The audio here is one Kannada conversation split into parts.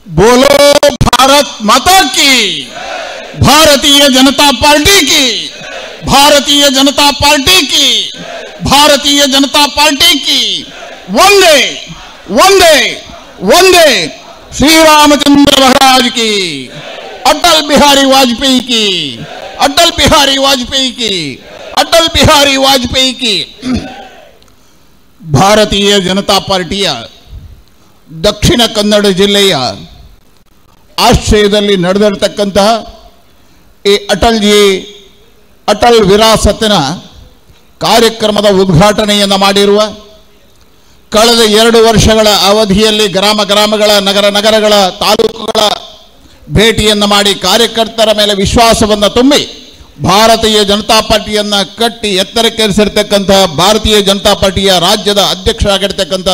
बोलो भारत माता की, भारतीय जनता पार्टी की, भारतीय जनता पार्टी की, भारतीय जनता पार्टी की। वंदे वंदे वंदे श्री रामचंद्र महाराज की, अटल बिहारी वाजपेयी की, अटल बिहारी वाजपेयी की, अटल बिहारी वाजपेयी की। ಭಾರತೀಯ ಜನತಾ ಪಾರ್ಟಿಯ ದಕ್ಷಿಣ ಕನ್ನಡ ಜಿಲ್ಲೆಯ ಆಶ್ರಯದಲ್ಲಿ ನಡೆದಿರತಕ್ಕಂತಹ ಈ ಅಟಲ್ ವಿರಾಸತ್ತಿನ ಕಾರ್ಯಕ್ರಮದ ಉದ್ಘಾಟನೆಯನ್ನು ಮಾಡಿರುವ, ಕಳೆದ 2 ವರ್ಷಗಳ ಅವಧಿಯಲ್ಲಿ ಗ್ರಾಮಗಳ, ನಗರಗಳ, ತಾಲೂಕುಗಳ ಭೇಟಿಯನ್ನು ಮಾಡಿ ಕಾರ್ಯಕರ್ತರ ಮೇಲೆ ವಿಶ್ವಾಸವನ್ನು ತುಂಬಿ ಭಾರತೀಯ ಜನತಾ ಪಾರ್ಟಿಯನ್ನು ಕಟ್ಟಿ ಎತ್ತರಕ್ಕೇರಿಸಿರ್ತಕ್ಕಂಥ ಭಾರತೀಯ ಜನತಾ ಪಾರ್ಟಿಯ ರಾಜ್ಯದ ಅಧ್ಯಕ್ಷರಾಗಿರ್ತಕ್ಕಂಥ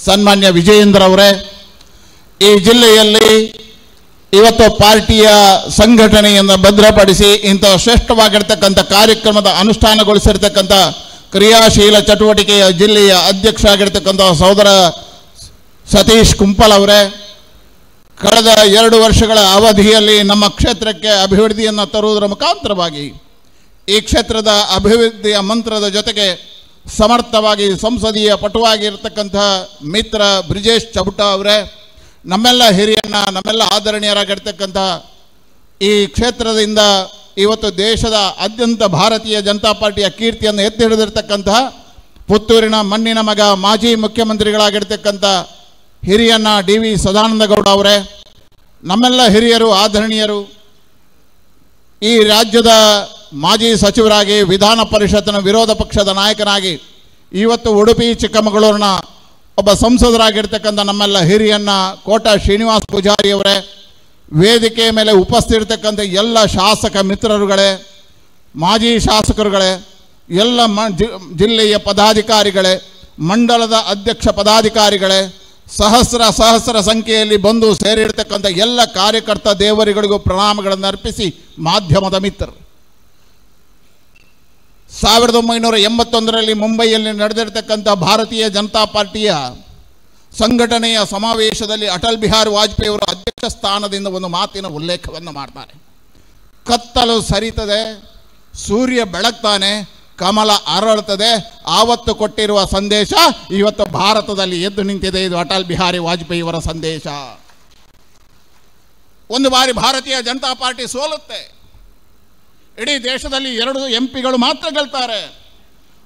ಸನ್ಮಾನ್ಯ ವಿಜಯೇಂದ್ರ ಅವರೇ, ಈ ಜಿಲ್ಲೆಯಲ್ಲಿ ಇವತ್ತು ಪಾರ್ಟಿಯ ಸಂಘಟನೆಯನ್ನು ಭದ್ರಪಡಿಸಿ ಇಂಥ ಶ್ರೇಷ್ಠವಾಗಿರ್ತಕ್ಕಂಥ ಕಾರ್ಯಕ್ರಮದ ಅನುಷ್ಠಾನಗೊಳಿಸಿರ್ತಕ್ಕಂಥ ಕ್ರಿಯಾಶೀಲ ಚಟುವಟಿಕೆಯ ಜಿಲ್ಲೆಯ ಅಧ್ಯಕ್ಷರಾಗಿರ್ತಕ್ಕಂಥ ಸಹೋದರ ಸತೀಶ್ ಕುಂಪಲ್ ಅವರೇ, ಕಳೆದ 2 ವರ್ಷಗಳ ಅವಧಿಯಲ್ಲಿ ನಮ್ಮ ಕ್ಷೇತ್ರಕ್ಕೆ ಅಭಿವೃದ್ಧಿಯನ್ನು ತರುವುದರ ಮುಖಾಂತರವಾಗಿ ಈ ಕ್ಷೇತ್ರದ ಅಭಿವೃದ್ಧಿಯ ಮಂತ್ರದ ಜೊತೆಗೆ ಸಮರ್ಥವಾಗಿ ಸಂಸದೀಯ ಪಟುವಾಗಿರ್ತಕ್ಕಂತಹ ಮಿತ್ರ ಬ್ರಿಜೇಶ್ ಚಬುಟ ಅವರೇ, ನಮ್ಮೆಲ್ಲ ಹಿರಿಯಣ್ಣ, ನಮ್ಮೆಲ್ಲ ಆದರಣೀಯರಾಗಿರ್ತಕ್ಕಂಥ ಈ ಕ್ಷೇತ್ರದಿಂದ ಇವತ್ತು ದೇಶದ ಆದ್ಯಂತ ಭಾರತೀಯ ಜನತಾ ಪಾರ್ಟಿಯ ಕೀರ್ತಿಯನ್ನು ಎತ್ತಿ ಹಿಡಿದಿರ್ತಕ್ಕಂತಹ ಪುತ್ತೂರಿನ ಮಣ್ಣಿನ ಮಗ ಮಾಜಿ ಮುಖ್ಯಮಂತ್ರಿಗಳಾಗಿರ್ತಕ್ಕಂಥ ಹಿರಿಯಣ್ಣ DV ಸದಾನಂದಗೌಡ ಅವರೇ, ನಮ್ಮೆಲ್ಲ ಹಿರಿಯರು, ಆದರಣೀಯರು, ಈ ರಾಜ್ಯದ ಮಾಜಿ ಸಚಿವರಾಗಿ ವಿಧಾನ ಪರಿಷತ್ತಿನ ವಿರೋಧ ಪಕ್ಷದ ನಾಯಕನಾಗಿ ಇವತ್ತು ಉಡುಪಿ ಚಿಕ್ಕಮಗಳೂರಿನ ಒಬ್ಬ ಸಂಸದರಾಗಿರ್ತಕ್ಕಂಥ ನಮ್ಮೆಲ್ಲ ಹಿರಿಯಣ್ಣ ಕೋಟಾ ಶ್ರೀನಿವಾಸ ಪೂಜಾರಿ ಅವರೇ, ವೇದಿಕೆ ಮೇಲೆ ಉಪಸ್ಥಿತಿರ್ತಕ್ಕಂಥ ಎಲ್ಲ ಶಾಸಕ ಮಿತ್ರರುಗಳೇ, ಮಾಜಿ ಶಾಸಕರುಗಳೇ, ಎಲ್ಲ ಜಿಲ್ಲೆಯ ಪದಾಧಿಕಾರಿಗಳೇ, ಮಂಡಲದ ಅಧ್ಯಕ್ಷ ಪದಾಧಿಕಾರಿಗಳೇ, ಸಹಸ್ರ ಸಂಖ್ಯೆಯಲ್ಲಿ ಬಂದು ಸೇರಿರ್ತಕ್ಕಂಥ ಎಲ್ಲ ಕಾರ್ಯಕರ್ತ ದೇವರುಗಳಿಗೂ ಪ್ರಣಾಮಗಳನ್ನು ಅರ್ಪಿಸಿ ಮಾಧ್ಯಮದ ಮಿತ್ರರು, 1981ರಲ್ಲಿ ಮುಂಬೈಯಲ್ಲಿ ನಡೆದಿರ್ತಕ್ಕಂಥ ಭಾರತೀಯ ಜನತಾ ಪಾರ್ಟಿಯ ಸಂಘಟನೆಯ ಸಮಾವೇಶದಲ್ಲಿ ಅಟಲ್ ಬಿಹಾರಿ ವಾಜಪೇಯಿ ಅವರು ಅಧ್ಯಕ್ಷ ಸ್ಥಾನದಿಂದ ಒಂದು ಮಾತಿನ ಉಲ್ಲೇಖವನ್ನು ಮಾಡ್ತಾರೆ. ಕತ್ತಲು ಸರಿತದೆ, ಸೂರ್ಯ ಬೆಳಗ್ತಾನೆ, ಕಮಲ ಅರಳುತ್ತದೆ. ಆವತ್ತು ಕೊಟ್ಟಿರುವ ಸಂದೇಶ ಇವತ್ತು ಭಾರತದಲ್ಲಿ ಎದ್ದು ನಿಂತಿದೆ. ಇದು ಅಟಲ್ ಬಿಹಾರಿ ವಾಜಪೇಯಿ ಅವರ ಸಂದೇಶ. ಒಂದು ಬಾರಿ ಭಾರತೀಯ ಜನತಾ ಪಾರ್ಟಿ ಸೋಲುತ್ತೆ, ಇಡೀ ದೇಶದಲ್ಲಿ 2 MP ಮಾತ್ರ ಗೆಲ್ತಾರೆ.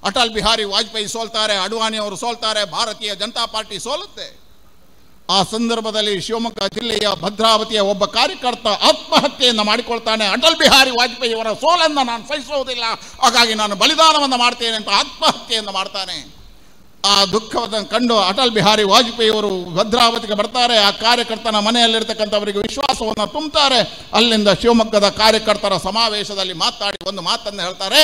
ಅಟಲ್ ಬಿಹಾರಿ ವಾಜಪೇಯಿ ಸೋಲ್ತಾರೆ, ಅಡ್ವಾಣಿ ಅವರು ಸೋಲ್ತಾರೆ, ಭಾರತೀಯ ಜನತಾ ಪಾರ್ಟಿ ಸೋಲುತ್ತೆ. ಆ ಸಂದರ್ಭದಲ್ಲಿ ಶಿವಮೊಗ್ಗ ಜಿಲ್ಲೆಯ ಭದ್ರಾವತಿಯ ಒಬ್ಬ ಕಾರ್ಯಕರ್ತ ಆತ್ಮಹತ್ಯೆಯನ್ನು ಮಾಡಿಕೊಳ್ತಾನೆ. ಅಟಲ್ ಬಿಹಾರಿ ವಾಜಪೇಯಿ ಅವರ ಸೋಲನ್ನು ನಾನು ಸಹಿಸುವುದಿಲ್ಲ, ಹಾಗಾಗಿ ನಾನು ಬಲಿದಾನವನ್ನು ಮಾಡ್ತೇನೆ ಅಂತ ಆತ್ಮಹತ್ಯೆಯನ್ನು ಮಾಡ್ತಾನೆ. ಆ ದುಃಖವನ್ನು ಕಂಡು ಅಟಲ್ ಬಿಹಾರಿ ವಾಜಪೇಯಿ ಅವರು ಭದ್ರಾವತಿಗೆ ಬರ್ತಾರೆ. ಆ ಕಾರ್ಯಕರ್ತನ ಮನೆಯಲ್ಲಿರ್ತಕ್ಕಂಥವರಿಗೆ ವಿಶ್ವಾಸವನ್ನು ತುಂಬುತ್ತಾರೆ. ಅಲ್ಲಿಂದ ಶಿವಮೊಗ್ಗದ ಕಾರ್ಯಕರ್ತರ ಸಮಾವೇಶದಲ್ಲಿ ಮಾತಾಡಿ ಒಂದು ಮಾತನ್ನು ಹೇಳ್ತಾರೆ,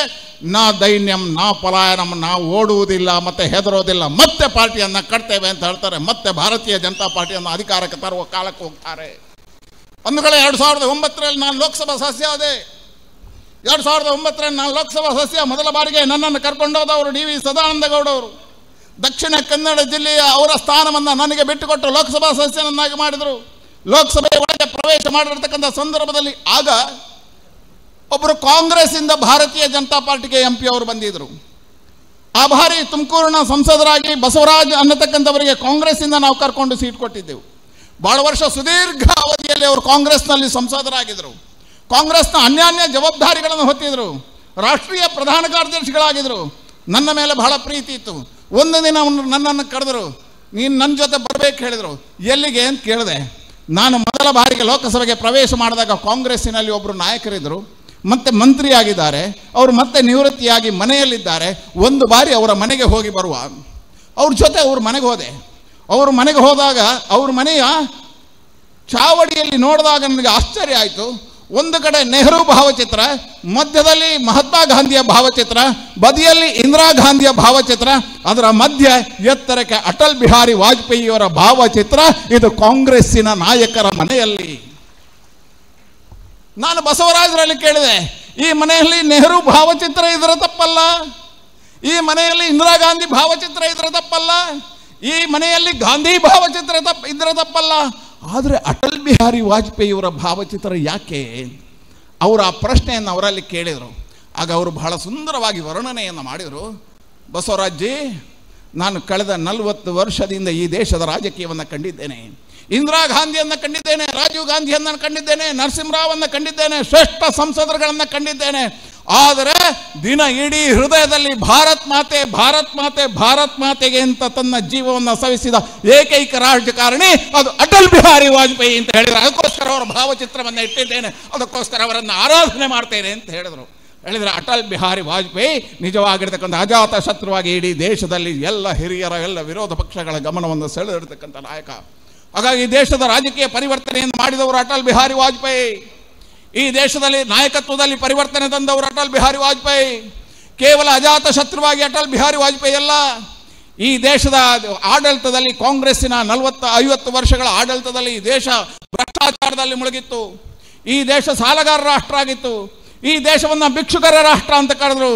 ನಾ ದೈನ್ಯಂ ನಾ ಪಲಾಯನಂ, ನಾವು ಓಡುವುದಿಲ್ಲ ಮತ್ತೆ ಹೆದರೋದಿಲ್ಲ, ಮತ್ತೆ ಪಾರ್ಟಿಯನ್ನು ಕಟ್ತೇವೆ ಅಂತ ಹೇಳ್ತಾರೆ. ಮತ್ತೆ ಭಾರತೀಯ ಜನತಾ ಪಾರ್ಟಿಯನ್ನು ಅಧಿಕಾರಕ್ಕೆ ತರುವ ಕಾಲಕ್ಕೆ ಹೋಗ್ತಾರೆ. ಒಂದು ಕಡೆ 2009ರಲ್ಲಿ ನಾನು ಲೋಕಸಭಾ ಸದಸ್ಯ ಆದೆ. 2009ರಲ್ಲಿ ನಾನು ಲೋಕಸಭಾ ಸದಸ್ಯ ಮೊದಲ ಬಾರಿಗೆ ನನ್ನನ್ನು ಕರ್ಕೊಂಡೋದವರು DV ಸದಾನಂದಗೌಡ ಅವರು. ದಕ್ಷಿಣ ಕನ್ನಡ ಜಿಲ್ಲೆಯ ಅವರ ಸ್ಥಾನವನ್ನು ನನಗೆ ಬಿಟ್ಟುಕೊಟ್ಟು ಲೋಕಸಭಾ ಸದಸ್ಯನನ್ನಾಗಿ ಮಾಡಿದರು. ಲೋಕಸಭೆಯ ಒಳಗೆ ಪ್ರವೇಶ ಮಾಡಿರ್ತಕ್ಕಂಥ ಸಂದರ್ಭದಲ್ಲಿ ಆಗ ಒಬ್ಬರು ಕಾಂಗ್ರೆಸ್ಸಿಂದ ಭಾರತೀಯ ಜನತಾ ಪಾರ್ಟಿಗೆ MP ಅವರು ಬಂದಿದ್ದರು. ಆ ಬಾರಿ ತುಮಕೂರಿನ ಸಂಸದರಾಗಿ ಬಸವರಾಜ್ ಅನ್ನತಕ್ಕಂಥವರಿಗೆ ಕಾಂಗ್ರೆಸ್ಸಿಂದ ನಾವು ಕರ್ಕೊಂಡು ಸೀಟ್ ಕೊಟ್ಟಿದ್ದೆವು. ಭಾಳ ವರ್ಷ ಸುದೀರ್ಘ ಅವಧಿಯಲ್ಲಿ ಅವರು ಕಾಂಗ್ರೆಸ್ನಲ್ಲಿ ಸಂಸದರಾಗಿದ್ದರು. ಕಾಂಗ್ರೆಸ್ನ ಅನ್ಯಾನ್ಯ ಜವಾಬ್ದಾರಿಗಳನ್ನು ಹೊತ್ತಿದ್ರು. ರಾಷ್ಟ್ರೀಯ ಪ್ರಧಾನ ಕಾರ್ಯದರ್ಶಿಗಳಾಗಿದ್ದರು. ನನ್ನ ಮೇಲೆ ಬಹಳ ಪ್ರೀತಿ ಇತ್ತು. ಒಂದು ದಿನ ನನ್ನನ್ನು ಕರೆದರು, ನೀನು ನನ್ನ ಜೊತೆ ಬರಬೇಕು ಹೇಳಿದರು. ಎಲ್ಲಿಗೆ ಅಂತ ಕೇಳಿದೆ. ನಾನು ಮೊದಲ ಬಾರಿಗೆ ಲೋಕಸಭೆಗೆ ಪ್ರವೇಶ ಮಾಡಿದಾಗ ಕಾಂಗ್ರೆಸ್ಸಿನಲ್ಲಿ ಒಬ್ಬರು ನಾಯಕರಿದ್ದರು, ಮತ್ತೆ ಮಂತ್ರಿಯಾಗಿದ್ದಾರೆ, ಅವರು ಮತ್ತೆ ನಿವೃತ್ತಿಯಾಗಿ ಮನೆಯಲ್ಲಿದ್ದಾರೆ. ಒಂದು ಬಾರಿ ಅವರ ಮನೆಗೆ ಹೋಗಿ ಬರುವ, ಅವ್ರ ಜೊತೆ ಅವ್ರ ಮನೆಗೆ ಹೋದೆ. ಅವ್ರ ಮನೆಗೆ ಹೋದಾಗ ಅವ್ರ ಮನೆಯ ಚಾವಡಿಯಲ್ಲಿ ನೋಡಿದಾಗ ನನಗೆ ಆಶ್ಚರ್ಯ ಆಯಿತು. ಒಂದು ಕಡೆ ನೆಹರು ಭಾವಚಿತ್ರ, ಮಧ್ಯದಲ್ಲಿ ಮಹಾತ್ಮ ಗಾಂಧಿಯ ಭಾವಚಿತ್ರ, ಬದಿಯಲ್ಲಿ ಇಂದಿರಾ ಗಾಂಧಿಯ ಭಾವಚಿತ್ರ, ಅದರ ಮಧ್ಯ ಎತ್ತರಕ್ಕೆ ಅಟಲ್ ಬಿಹಾರಿ ವಾಜಪೇಯಿಯವರ ಭಾವಚಿತ್ರ. ಇದು ಕಾಂಗ್ರೆಸ್ಸಿನ ನಾಯಕರ ಮನೆಯಲ್ಲಿ. ನಾನು ಬಸವರಾಜರಲ್ಲಿ ಕೇಳಿದೆ, ಈ ಮನೆಯಲ್ಲಿ ನೆಹರು ಭಾವಚಿತ್ರ ಇದರ ತಪ್ಪಲ್ಲ, ಈ ಮನೆಯಲ್ಲಿ ಇಂದಿರಾ ಗಾಂಧಿ ಭಾವಚಿತ್ರ ಇದರ ತಪ್ಪಲ್ಲ, ಈ ಮನೆಯಲ್ಲಿ ಗಾಂಧಿ ಭಾವಚಿತ್ರ ಇದ್ರೆ ತಪ್ಪಲ್ಲ, ಆದರೆ ಅಟಲ್ ಬಿಹಾರಿ ವಾಜಪೇಯಿಯವರ ಭಾವಚಿತ್ರ ಯಾಕೆ? ಅವರು ಆ ಪ್ರಶ್ನೆಯನ್ನು ಅವರಲ್ಲಿ ಕೇಳಿದರು. ಆಗ ಅವರು ಬಹಳ ಸುಂದರವಾಗಿ ವರ್ಣನೆಯನ್ನು ಮಾಡಿದರು. ಬಸವರಾಜ್ಜಿ, ನಾನು ಕಳೆದ 40 ವರ್ಷದಿಂದ ಈ ದೇಶದ ರಾಜಕೀಯವನ್ನು ಕಂಡಿದ್ದೇನೆ. ಇಂದಿರಾ ಗಾಂಧಿಯನ್ನು ಕಂಡಿದ್ದೇನೆ, ರಾಜೀವ್ ಗಾಂಧಿಯನ್ನು ಕಂಡಿದ್ದೇನೆ, ನರಸಿಂಹರಾವನ್ನು ಕಂಡಿದ್ದೇನೆ, ಶ್ರೇಷ್ಠ ಸಂಸದರುಗಳನ್ನು ಕಂಡಿದ್ದೇನೆ. ಆದರೆ ದಿನ ಇಡೀ ಹೃದಯದಲ್ಲಿ ಭಾರತ್ ಮಾತೆ ಭಾರತ್ ಮಾತೆ ಭಾರತ್ ಮಾತೆಗೆ ಅಂತ ತನ್ನ ಜೀವವನ್ನು ಸವಿಸಿದ ಏಕೈಕ ರಾಜಕಾರಣಿ ಅದು ಅಟಲ್ ಬಿಹಾರಿ ವಾಜಪೇಯಿ ಅಂತ ಹೇಳಿದರು. ಅದಕ್ಕೋಸ್ಕರ ಅವರ ಭಾವಚಿತ್ರವನ್ನು ಇಟ್ಟಿದ್ದೇನೆ, ಅದಕ್ಕೋಸ್ಕರ ಅವರನ್ನು ಆರಾಧನೆ ಮಾಡ್ತೇನೆ ಅಂತ ಹೇಳಿದರು. ಅಟಲ್ ಬಿಹಾರಿ ವಾಜಪೇಯಿ ನಿಜವಾಗಿರ್ತಕ್ಕಂಥ ಅಜಾತ ಶತ್ರುವಾಗಿ ಇಡೀ ದೇಶದಲ್ಲಿ ಎಲ್ಲ ಹಿರಿಯರ ಎಲ್ಲ ವಿರೋಧ ಪಕ್ಷಗಳ ಗಮನವನ್ನು ಸೆಳೆದಿರ್ತಕ್ಕಂಥ ನಾಯಕ. ಹಾಗಾಗಿ ದೇಶದ ರಾಜಕೀಯ ಪರಿವರ್ತನೆಯನ್ನು ಮಾಡಿದವರು ಅಟಲ್ ಬಿಹಾರಿ ವಾಜಪೇಯಿ. ಈ ದೇಶದಲ್ಲಿ ನಾಯಕತ್ವದಲ್ಲಿ ಪರಿವರ್ತನೆ ತಂದವರು ಅಟಲ್ ಬಿಹಾರಿ ವಾಜಪೇಯಿ. ಕೇವಲ ಅಜಾತ ಶತ್ರುವಾಗಿ ಅಟಲ್ ಬಿಹಾರಿ ವಾಜಪೇಯಿ ಅಲ್ಲ, ಈ ದೇಶದ ಆಡಳಿತದಲ್ಲಿ ಕಾಂಗ್ರೆಸ್ಸಿನ 40-50 ವರ್ಷಗಳ ಆಡಳಿತದಲ್ಲಿ ಈ ದೇಶ ಭ್ರಷ್ಟಾಚಾರದಲ್ಲಿ ಮುಳುಗಿತ್ತು. ಈ ದೇಶ ಸಾಲಗಾರ ರಾಷ್ಟ್ರ ಆಗಿತ್ತು. ಈ ದೇಶವನ್ನು ಭಿಕ್ಷುಕರ ರಾಷ್ಟ್ರ ಅಂತ ಕರೆದರು.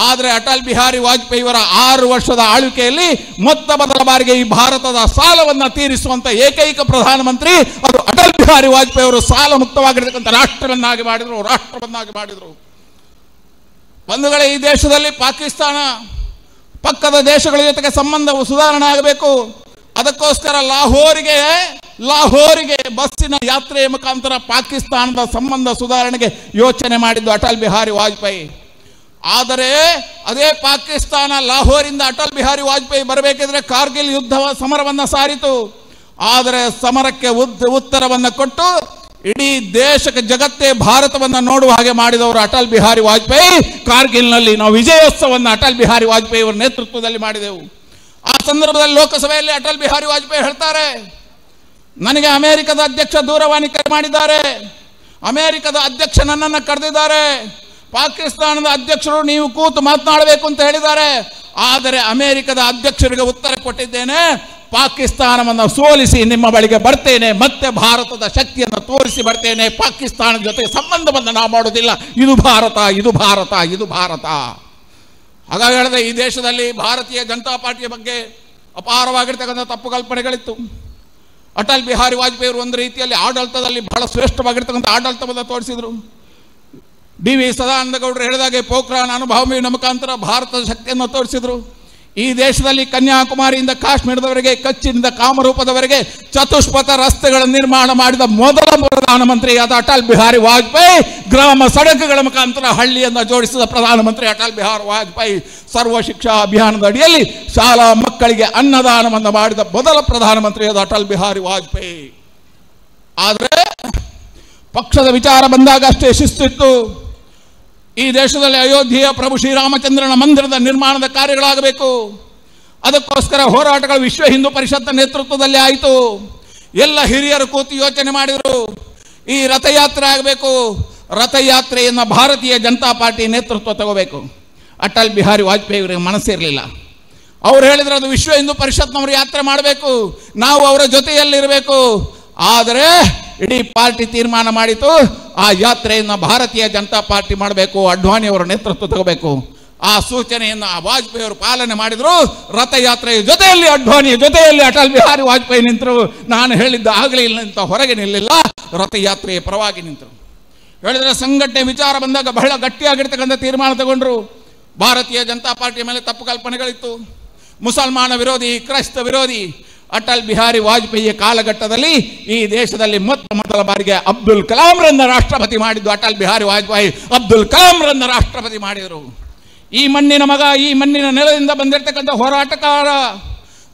ಆದರೆ ಅಟಲ್ ಬಿಹಾರಿ ವಾಜಪೇಯಿಯವರ 6 ವರ್ಷದ ಆಳ್ವಿಕೆಯಲ್ಲಿ ಮೊತ್ತ ಮೊದಲ ಬಾರಿಗೆ ಈ ಭಾರತದ ಸಾಲವನ್ನು ತೀರಿಸುವಂಥ ಏಕೈಕ ಪ್ರಧಾನಮಂತ್ರಿ ಅದು ಅಟಲ್ ಬಿಹಾರಿ ವಾಜಪೇಯಿ ಅವರು. ಸಾಲ ಮುಕ್ತವಾಗಿರ್ತಕ್ಕಂಥ ರಾಷ್ಟ್ರವನ್ನಾಗಿ ಮಾಡಿದರು. ಬಂಧುಗಳೇ, ಈ ದೇಶದಲ್ಲಿ ಪಾಕಿಸ್ತಾನ ಪಕ್ಕದ ದೇಶಗಳ ಜೊತೆಗೆ ಸಂಬಂಧವು ಸುಧಾರಣೆ ಆಗಬೇಕು. ಅದಕ್ಕೋಸ್ಕರ ಲಾಹೋರಿಗೆ ಬಸ್ಸಿನ ಯಾತ್ರೆಯ ಮುಖಾಂತರ ಪಾಕಿಸ್ತಾನದ ಸಂಬಂಧ ಸುಧಾರಣೆಗೆ ಯೋಚನೆ ಮಾಡಿದ್ದು ಅಟಲ್ ಬಿಹಾರಿ ವಾಜಪೇಯಿ. ಆದರೆ ಅದೇ ಪಾಕಿಸ್ತಾನ ಲಾಹೋರಿಂದ ಅಟಲ್ ಬಿಹಾರಿ ವಾಜಪೇಯಿ ಬರಬೇಕಿದ್ರೆ ಕಾರ್ಗಿಲ್ ಯುದ್ಧ ಸಮರವನ್ನು ಸಾರಿತು. ಆದರೆ ಸಮರಕ್ಕೆ ಉತ್ತರವನ್ನು ಕೊಟ್ಟು ಇಡೀ ದೇಶಕ್ಕೆ ಜಗತ್ತೇ ಭಾರತವನ್ನು ನೋಡುವ ಹಾಗೆ ಮಾಡಿದವರು ಅಟಲ್ ಬಿಹಾರಿ ವಾಜಪೇಯಿ. ಕಾರ್ಗಿಲ್ನಲ್ಲಿ ನಾವು ವಿಜಯೋತ್ಸವವನ್ನು ಅಟಲ್ ಬಿಹಾರಿ ವಾಜಪೇಯಿ ಅವರ ನೇತೃತ್ವದಲ್ಲಿ ಮಾಡಿದೆವು. ಆ ಸಂದರ್ಭದಲ್ಲಿ ಲೋಕಸಭೆಯಲ್ಲಿ ಅಟಲ್ ಬಿಹಾರಿ ವಾಜಪೇಯಿ ಹೇಳ್ತಾರೆ, ನನಗೆ ಅಮೆರಿಕದ ಅಧ್ಯಕ್ಷ ದೂರವಾಣಿ ಕರೆ ಮಾಡಿದ್ದಾರೆ, ಅಮೆರಿಕದ ಅಧ್ಯಕ್ಷ ನನ್ನನ್ನು ಕರೆದಿದ್ದಾರೆ, ಪಾಕಿಸ್ತಾನದ ಅಧ್ಯಕ್ಷರು ನೀವು ಕೂತು ಮಾತನಾಡಬೇಕು ಅಂತ ಹೇಳಿದ್ದಾರೆ. ಆದರೆ ಅಮೆರಿಕದ ಅಧ್ಯಕ್ಷರಿಗೆ ಉತ್ತರ ಕೊಟ್ಟಿದ್ದೇನೆ, ಪಾಕಿಸ್ತಾನವನ್ನು ಸೋಲಿಸಿ ನಿಮ್ಮ ಬಳಿಗೆ ಬರ್ತೇನೆ, ಮತ್ತೆ ಭಾರತದ ಶಕ್ತಿಯನ್ನು ತೋರಿಸಿ ಬರ್ತೇನೆ, ಪಾಕಿಸ್ತಾನದ ಜೊತೆ ಸಂಬಂಧವನ್ನು ನಾವು ಮಾಡೋದಿಲ್ಲ. ಇದು ಭಾರತ. ಹಾಗಾಗಿ ಹೇಳಿದ್ರೆ ಈ ದೇಶದಲ್ಲಿ ಭಾರತೀಯ ಜನತಾ ಪಾರ್ಟಿಯ ಬಗ್ಗೆ ಅಪಾರವಾಗಿರ್ತಕ್ಕಂಥ ತಪ್ಪು ಕಲ್ಪನೆಗಳಿತ್ತು. ಅಟಲ್ ಬಿಹಾರಿ ವಾಜಪೇಯಿ ಅವರು ಒಂದು ರೀತಿಯಲ್ಲಿ ಆಡಳಿತದಲ್ಲಿ ಬಹಳ ಶ್ರೇಷ್ಠವಾಗಿರ್ತಕ್ಕಂಥ ಆಡಳಿತವನ್ನು ತೋರಿಸಿದರು. ಡಿ.ವಿ. ಸದಾನಂದ ಗೌಡರು ಹೇಳಿದಾಗೆ ಪೋಖ್ರಾನ್ ಅನುಭವದ ಮುಖಾಂತರ ಭಾರತದ ಶಕ್ತಿಯನ್ನು ತೋರಿಸಿದರು. ಈ ದೇಶದಲ್ಲಿ ಕನ್ಯಾಕುಮಾರಿಯಿಂದ ಕಾಶ್ಮೀರದವರೆಗೆ, ಕಚ್ಚಿನಿಂದ ಕಾಮರೂಪದವರೆಗೆ ಚತುಷ್ಪಥ ರಸ್ತೆಗಳ ನಿರ್ಮಾಣ ಮಾಡಿದ ಮೊದಲ ಪ್ರಧಾನಮಂತ್ರಿ ಆದ ಅಟಲ್ ಬಿಹಾರಿ ವಾಜಪೇಯಿ. ಗ್ರಾಮ ಸಡಕುಗಳ ಮುಖಾಂತರ ಹಳ್ಳಿಯನ್ನು ಜೋಡಿಸಿದ ಪ್ರಧಾನಮಂತ್ರಿ ಅಟಲ್ ಬಿಹಾರಿ ವಾಜಪೇಯಿ. ಸರ್ವ ಶಿಕ್ಷಾ ಅಭಿಯಾನದ ಅಡಿಯಲ್ಲಿ ಶಾಲಾ ಮಕ್ಕಳಿಗೆ ಅನ್ನದಾನವನ್ನು ಮಾಡಿದ ಮೊದಲ ಪ್ರಧಾನಮಂತ್ರಿ ಆದ ಅಟಲ್ ಬಿಹಾರಿ ವಾಜಪೇಯಿ. ಆದರೆ ಪಕ್ಷದ ವಿಚಾರ ಬಂದಾಗ ಅಷ್ಟೇ ಶಿಸ್ತಿತ್ತು. ಈ ದೇಶದಲ್ಲಿ ಅಯೋಧ್ಯೆಯ ಪ್ರಭು ಶ್ರೀರಾಮಚಂದ್ರನ ಮಂದಿರದ ನಿರ್ಮಾಣದ ಕಾರ್ಯಗಳಾಗಬೇಕು. ಅದಕ್ಕೋಸ್ಕರ ಹೋರಾಟಗಳು ವಿಶ್ವ ಹಿಂದೂ ಪರಿಷತ್ನ ನೇತೃತ್ವದಲ್ಲಿ ಆಯಿತು. ಎಲ್ಲ ಹಿರಿಯರು ಕೂತು ಯೋಚನೆ ಮಾಡಿದರು, ಈ ರಥಯಾತ್ರೆ ಆಗಬೇಕು. ರಥಯಾತ್ರೆಯನ್ನು ಭಾರತೀಯ ಜನತಾ ಪಾರ್ಟಿ ನೇತೃತ್ವ ತಗೋಬೇಕು. ಅಟಲ್ ಬಿಹಾರಿ ವಾಜಪೇಯಿ ಅವರಿಗೆ ಮನಸ್ಸಿರಲಿಲ್ಲ. ಅವ್ರು ಹೇಳಿದ್ರು ಅದು ವಿಶ್ವ ಹಿಂದೂ ಪರಿಷತ್ನವರು ಯಾತ್ರೆ ಮಾಡಬೇಕು, ನಾವು ಅವರ ಜೊತೆಯಲ್ಲಿರಬೇಕು. ಆದರೆ ಇಡೀ ಪಾರ್ಟಿ ತೀರ್ಮಾನ ಮಾಡಿತು, ಆ ಯಾತ್ರೆಯನ್ನು ಭಾರತೀಯ ಜನತಾ ಪಾರ್ಟಿ ಮಾಡಬೇಕು, ಅಡ್ವಾಣಿಯವರ ನೇತೃತ್ವ ತಗೋಬೇಕು. ಆ ಸೂಚನೆಯನ್ನು ವಾಜಪೇಯಿ ಅವರು ಪಾಲನೆ ಮಾಡಿದರು. ರಥಯಾತ್ರೆಯ ಜೊತೆಯಲ್ಲಿ ಅಡ್ವಾಣಿಯ ಜೊತೆಯಲ್ಲಿ ಅಟಲ್ ಬಿಹಾರಿ ವಾಜಪೇಯಿ ನಿಂತರು. ನಾನು ಹೇಳಿದ್ದ ಆಗಲೇ ಇಲ್ಲ ಅಂತ ಹೊರಗೆ ನಿಲ್ಲಿಲ್ಲ, ರಥಯಾತ್ರೆಯ ಪರವಾಗಿ ನಿಂತರು. ಹೇಳಿದರೆ ಸಂಘಟನೆ ವಿಚಾರ ಬಂದಾಗ ಬಹಳ ಗಟ್ಟಿಯಾಗಿರ್ತಕ್ಕಂಥ ತೀರ್ಮಾನ ತಗೊಂಡ್ರು. ಭಾರತೀಯ ಜನತಾ ಪಾರ್ಟಿಯ ಮೇಲೆ ತಪ್ಪು ಕಲ್ಪನೆಗಳಿತ್ತು. ಮುಸಲ್ಮಾನ ವಿರೋಧಿ, ಕ್ರೈಸ್ತ ವಿರೋಧಿ. ಅಟಲ್ ಬಿಹಾರಿ ವಾಜಪೇಯಿಯ ಕಾಲಘಟ್ಟದಲ್ಲಿ ಈ ದೇಶದಲ್ಲಿ ಮೊದಲ ಬಾರಿಗೆ ಅಬ್ದುಲ್ ಕಲಾಂರನ್ನ ರಾಷ್ಟ್ರಪತಿ ಮಾಡಿದ್ದು ಅಟಲ್ ಬಿಹಾರಿ ವಾಜಪೇಯಿ. ಅಬ್ದುಲ್ ಕಲಾಂರನ್ನ ರಾಷ್ಟ್ರಪತಿ ಮಾಡಿದರು. ಈ ಮಣ್ಣಿನ ಮಗ, ಈ ಮಣ್ಣಿನ ನೆಲದಿಂದ ಬಂದಿರತಕ್ಕಂಥ ಹೋರಾಟಗಾರ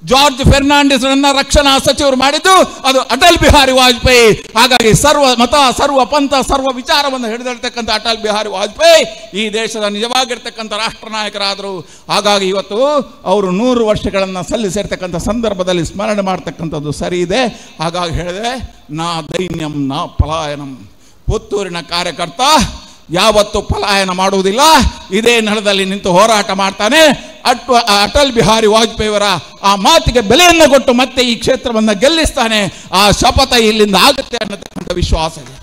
ಜಾರ್ಜ್ ಫೆರ್ನಾಂಡಿಸ್ರನ್ನ ರಕ್ಷಣಾ ಸಚಿವರು ಮಾಡಿದ್ದು ಅದು ಅಟಲ್ ಬಿಹಾರಿ ವಾಜಪೇಯಿ. ಹಾಗಾಗಿ ಸರ್ವ ಮತ, ಸರ್ವ ಪಂಥ, ಸರ್ವ ವಿಚಾರವನ್ನು ಹಿಡಿದಿರ್ತಕ್ಕಂಥ ಅಟಲ್ ಬಿಹಾರಿ ವಾಜಪೇಯಿ ಈ ದೇಶದ ನಿಜವಾಗಿರ್ತಕ್ಕಂಥ ರಾಷ್ಟ್ರ ನಾಯಕರಾದರು. ಹಾಗಾಗಿ ಇವತ್ತು ಅವರು 100 ವರ್ಷಗಳನ್ನು ಸಲ್ಲಿಸಿರ್ತಕ್ಕಂಥ ಸಂದರ್ಭದಲ್ಲಿ ಸ್ಮರಣೆ ಮಾಡ್ತಕ್ಕಂಥದ್ದು ಸರಿ ಇದೆ. ಹಾಗಾಗಿ ಹೇಳಿದೆ, ನಾ ದೈನ್ಯಂ ನಾ ಪಲಾಯನಂ. ಪುತ್ತೂರಿನ ಕಾರ್ಯಕರ್ತ ಯಾವತ್ತು ಪಲಾಯನ ಮಾಡುವುದಿಲ್ಲ, ಇದೇ ನೆಲದಲ್ಲಿ ನಿಂತು ಹೋರಾಟ ಮಾಡ್ತಾನೆ. ಅಟಲ್ ಬಿಹಾರಿ ವಾಜಪೇಯಿಯವರ ಆ ಮಾತಿಗೆ ಬೆಲೆಯನ್ನು ಕೊಟ್ಟು ಮತ್ತೆ ಈ ಕ್ಷೇತ್ರವನ್ನು ಗೆಲ್ಲಿಸ್ತಾನೆ. ಆ ಶಪಥ ಇಲ್ಲಿಂದ ಆಗುತ್ತೆ ಅನ್ನತಕ್ಕಂಥ ವಿಶ್ವಾಸ ಇದೆ.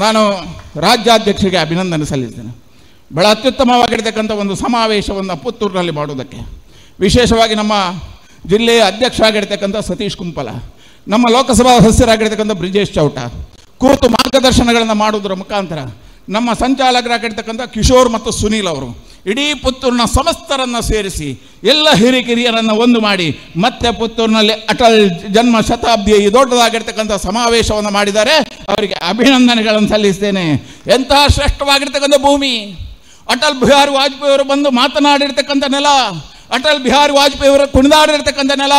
ನಾನು ರಾಜ್ಯಾಧ್ಯಕ್ಷರಿಗೆ ಅಭಿನಂದನೆ ಸಲ್ಲಿಸ್ತೇನೆ. ಬಹಳ ಅತ್ಯುತ್ತಮವಾಗಿರ್ತಕ್ಕಂಥ ಒಂದು ಸಮಾವೇಶವನ್ನು ಪುತ್ತೂರಿನಲ್ಲಿ ಮಾಡುವುದಕ್ಕೆ, ವಿಶೇಷವಾಗಿ ನಮ್ಮ ಜಿಲ್ಲೆಯ ಅಧ್ಯಕ್ಷ ಆಗಿರ್ತಕ್ಕಂಥ ಸತೀಶ್ ಕುಂಪಲ, ನಮ್ಮ ಲೋಕಸಭಾ ಸದಸ್ಯರಾಗಿರ್ತಕ್ಕಂಥ ಬ್ರಿಜೇಶ್ ಚೌಟ ಕೂತು ಮಾರ್ಗದರ್ಶನಗಳನ್ನು ಮಾಡುವುದರ ಮುಖಾಂತರ ನಮ್ಮ ಸಂಚಾಲಕರಾಗಿರ್ತಕ್ಕಂಥ ಕಿಶೋರ್ ಮತ್ತು ಸುನೀಲ್ ಅವರು ಇಡೀ ಪುತ್ತೂರಿನ ಸಮಸ್ತರನ್ನು ಸೇರಿಸಿ ಎಲ್ಲ ಹಿರಿಕಿರಿಯರನ್ನು ಒಂದು ಮಾಡಿ ಮತ್ತೆ ಪುತ್ತೂರಿನಲ್ಲಿ ಅಟಲ್ ಜನ್ಮ ಶತಾಬ್ದಿಯ ಈ ದೊಡ್ಡದಾಗಿರ್ತಕ್ಕಂಥ ಸಮಾವೇಶವನ್ನು ಮಾಡಿದ್ದಾರೆ. ಅವರಿಗೆ ಅಭಿನಂದನೆಗಳನ್ನು ಸಲ್ಲಿಸ್ತೇನೆ. ಎಂತಹ ಶ್ರೇಷ್ಠವಾಗಿರ್ತಕ್ಕಂಥ ಭೂಮಿ! ಅಟಲ್ ಬಿಹಾರಿ ವಾಜಪೇಯಿ ಅವರು ಬಂದು ಮಾತನಾಡಿರ್ತಕ್ಕಂಥ ನೆಲ, ಅಟಲ್ ಬಿಹಾರಿ ವಾಜಪೇಯಿ ಅವರು ಕುಣಿದಾಡಿರ್ತಕ್ಕಂಥ ನೆಲ,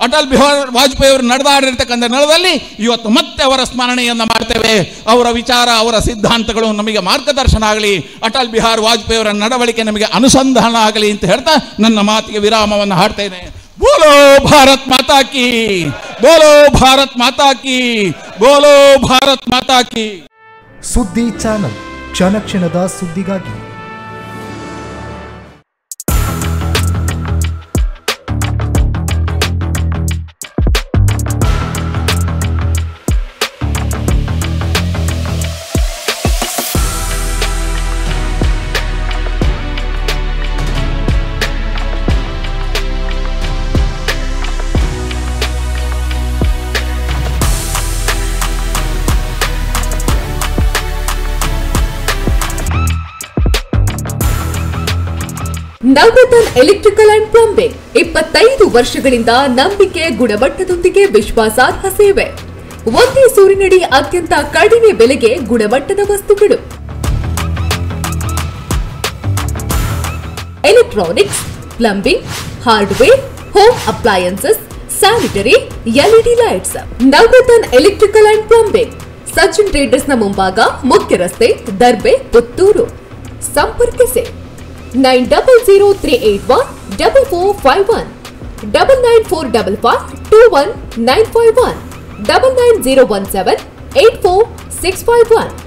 ಅಟಲ್ ಬಿಹಾರಿ ವಾಜಪೇಯಿ ಅವರು ನಡೆದಾಡಿರ್ತಕ್ಕಂಥ ನೆಲದಲ್ಲಿ ಇವತ್ತು ಮತ್ತೆ ಅವರ ಸ್ಮರಣೆಯನ್ನು ಮಾಡ್ತೇವೆ. ಅವರ ವಿಚಾರ, ಅವರ ಸಿದ್ಧಾಂತಗಳು ನಮಗೆ ಮಾರ್ಗದರ್ಶನ ಆಗಲಿ, ಅಟಲ್ ಬಿಹಾರಿ ವಾಜಪೇಯಿ ಅವರ ನಡವಳಿಕೆ ನಮಗೆ ಅನುಸಂಧಾನ ಆಗಲಿ ಅಂತ ಹೇಳ್ತಾ ನನ್ನ ಮಾತಿಗೆ ವಿರಾಮವನ್ನು ಹಾಡ್ತೇನೆ. ಬೋಲೋ ಭಾರತ್ ಮಾತಾ ಕಿ, ಬೋಲೋ ಭಾರತ್ ಮಾತಾ ಕಿ, ಬೋಲೋ ಭಾರತ್ ಮಾತಾ ಕಿ. ಸುದ್ದಿ ಚಾನಲ್, ಕ್ಷಣ ಕ್ಷಣದ ಸುದ್ದಿಗಾಗಿ. ನವರತ್ನ ಎಲೆಕ್ಟ್ರಿಕಲ್ ಅಂಡ್ ಪ್ಲಂಬಿಂಗ್ 25 ವರ್ಷಗಳಿಂದ ನಂಬಿಕೆ, ಗುಣಮಟ್ಟದೊಂದಿಗೆ ವಿಶ್ವಾಸಾರ್ಹ ಸೇವೆ. ಒಂದೇ ಸೂರಿನಡಿ ಅತ್ಯಂತ ಕಡಿಮೆ ಬೆಲೆಗೆ ಗುಣಮಟ್ಟದ ವಸ್ತುಗಳು. Electronics, plumbing, hardware, home appliances, sanitary, LED lights. Navaratna electrical and plumbing, Sachin traders ನ ಮುಂಭಾಗ, ಮುಖ್ಯ ರಸ್ತೆ, ದರ್ಬೆ, ಪುತ್ತೂರು. ಸಂಪರ್ಕಿಸಿ 9003814451 994552191 990178461.